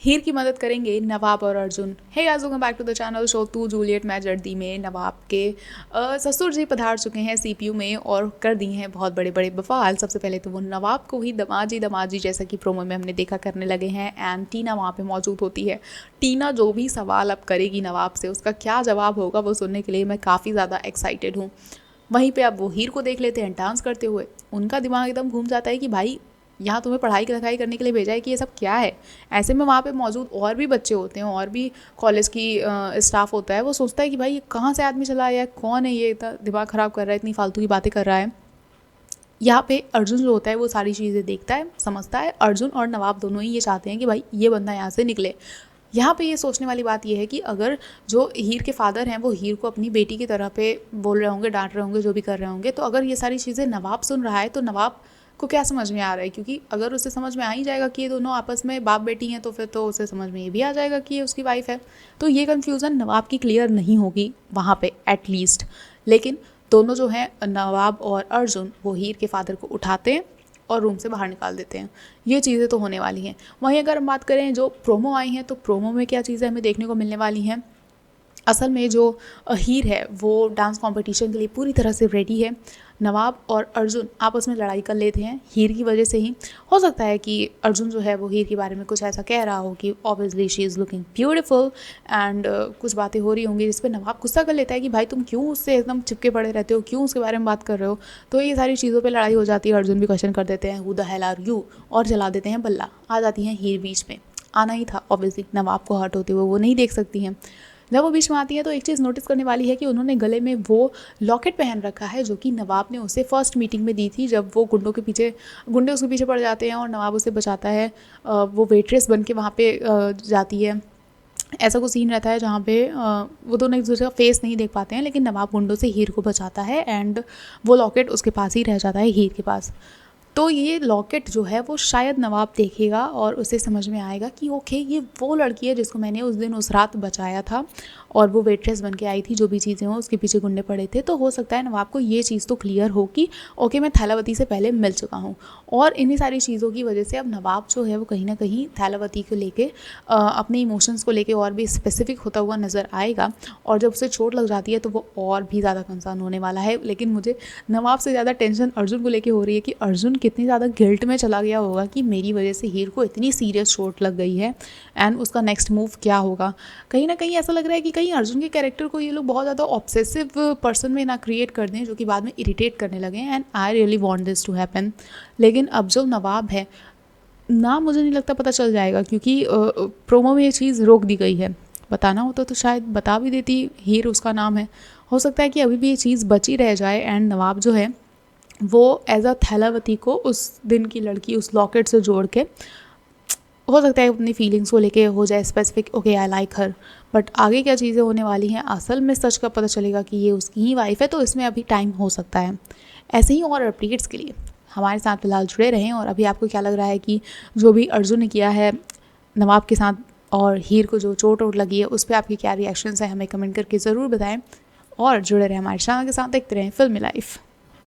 हीर की मदद करेंगे नवाब और Arjun. Hey guys, welcome back to the channel. Show 2 Juliet match जर्दी में नवाब के ससुर जी पधार चुके हैं सीपीयू में और कर दिए हैं बहुत बड़े बड़े बवाल। सबसे पहले तो वो नवाब को ही दमाजी जैसा कि प्रोमो में हमने देखा करने लगे हैं एंड टीना वहाँ पे मौजूद होती है। टीना जो भी सवाल अब करेगी नवाब से, उसका क्या जवाब होगा वो सुनने के लिए मैं काफ़ी ज़्यादा एक्साइटेड हूँ। वहीं पे अब वो हीर को देख लेते हैं डांस करते हुए। उनका दिमाग एकदम घूम जाता है कि भाई यहाँ तुम्हें पढ़ाई लिखाई करने के लिए भेजा है कि ये सब क्या है। ऐसे में वहाँ पे मौजूद और भी बच्चे होते हैं और भी कॉलेज की स्टाफ होता है। वो सोचता है कि भाई ये कहाँ से आदमी चला आया है, कौन है ये, इतना दिमाग ख़राब कर रहा है, इतनी फालतू की बातें कर रहा है। यहाँ पे अर्जुन जो होता है वो सारी चीज़ें देखता है, समझता है। अर्जुन और नवाब दोनों ही ये चाहते हैं कि भाई ये बंदा यहाँ से निकले। यहाँ पे ये सोचने वाली बात ये है कि अगर जो हीर के फादर हैं वो हीर को अपनी बेटी की तरह पे बोल रहे होंगे, डांट रहे होंगे, जो भी कर रहे होंगे, तो अगर ये सारी चीज़ें नवाब सुन रहा है तो नवाब को क्या समझ में आ रहा है? क्योंकि अगर उसे समझ में आ ही जाएगा कि ये दोनों आपस में बाप बेटी हैं तो फिर तो उसे समझ में ये भी आ जाएगा कि ये उसकी वाइफ है। तो ये कन्फ्यूज़न नवाब की क्लियर नहीं होगी वहाँ पे एटलीस्ट। लेकिन दोनों जो हैं नवाब और अर्जुन वो हीर के फादर को उठाते हैं और रूम से बाहर निकाल देते हैं। ये चीज़ें तो होने वाली हैं। वहीं अगर हम बात करें जो प्रोमो आई हैं तो प्रोमो में क्या चीज़ें हमें देखने को मिलने वाली हैं। असल में जो हीर है वो डांस कंपटीशन के लिए पूरी तरह से रेडी है। नवाब और अर्जुन आपस में लड़ाई कर लेते हैं हीर की वजह से ही। हो सकता है कि अर्जुन जो है वो हीर के बारे में कुछ ऐसा कह रहा हो कि obviously she is looking beautiful and कुछ बातें हो रही होंगी जिस पर नवाब गुस्सा कर लेता है कि भाई तुम क्यों उससे एकदम चिपके पड़े रहते हो, क्यों उसके बारे में बात कर रहे हो। तो ये सारी चीज़ों पर लड़ाई हो जाती है। अर्जुन भी क्वेश्चन कर देते हैं who the hell are you, और चला देते हैं बल्ला। आ जाती हैं हीर बीच में। आना ही था ऑब्वियसली, नवाब को हर्ट होते हुए वो नहीं देख सकती हैं। जब वो बीच में आती है तो एक चीज़ नोटिस करने वाली है कि उन्होंने गले में वो लॉकेट पहन रखा है जो कि नवाब ने उसे फर्स्ट मीटिंग में दी थी, जब वो गुंडे उसके पीछे पड़ जाते हैं और नवाब उसे बचाता है। वो वेट्रेस बन के वहाँ पे जाती है। ऐसा कुछ सीन रहता है जहाँ पे वो दोनों एक दूसरे का फेस नहीं देख पाते हैं, लेकिन नवाब गुंडों से हीर को बचाता है एंड वो लॉकेट उसके पास ही रह जाता है, हीर के पास। तो ये लॉकेट जो है वो शायद नवाब देखेगा और उसे समझ में आएगा कि ओके ये वो लड़की है जिसको मैंने उस दिन उस रात बचाया था और वो वेट्रेस बन के आई थी, जो भी चीज़ें हों उसके पीछे गुंडे पड़े थे। तो हो सकता है नवाब को ये चीज़ तो क्लियर हो कि ओके मैं थैलावती से पहले मिल चुका हूँ। और इन्हीं सारी चीज़ों की वजह से अब नवाब जो है वो कहीं ना कहीं थैलावती को लेके अपने इमोशंस को लेके और भी स्पेसिफिक होता हुआ नज़र आएगा। और जब उसे चोट लग जाती है तो वो और भी ज़्यादा कंसर्न होने वाला है। लेकिन मुझे नवाब से ज़्यादा टेंशन अर्जुन को लेके हो रही है कि अर्जुन कितनी ज़्यादा गिल्ट में चला गया होगा कि मेरी वजह से हीर को इतनी सीरियस चोट लग गई है एंड उसका नेक्स्ट मूव क्या होगा। कहीं ना कहीं ऐसा लग रहा है कि कहीं अर्जुन के कैरेक्टर को ये लोग बहुत ज़्यादा ऑब्सेसिव पर्सन में ना क्रिएट कर दें जो कि बाद में इरिटेट करने लगे and I really want this to happen. लेकिन अब जो नवाब है ना, मुझे नहीं लगता पता चल जाएगा, क्योंकि प्रोमो में ये चीज़ रोक दी गई है। बताना होता तो शायद बता भी देती, हीर उसका नाम है। हो सकता है कि अभी भी ये चीज़ बची रह जाए एंड नवाब जो है वो एज अ थैलावती को उस दिन की लड़की उस लॉकेट से जोड़ के, हो सकता है अपनी फीलिंग्स को लेके हो जाए specific, okay I like her. But आगे क्या चीज़ें होने वाली हैं, असल में सच का पता चलेगा कि ये उसकी ही वाइफ है, तो इसमें अभी टाइम हो सकता है। ऐसे ही और अपडेट्स के लिए हमारे साथ फिलहाल जुड़े रहें। और अभी आपको क्या लग रहा है कि जो भी अर्जुन ने किया है नवाब के साथ और हीर को जो चोट वोट लगी है उस पर आपके क्या रिएक्शंस हैं, हमें कमेंट करके ज़रूर बताएं। और जुड़े रहें हमारे चैनल के साथ, देखते रहें फिल्मी लाइफ।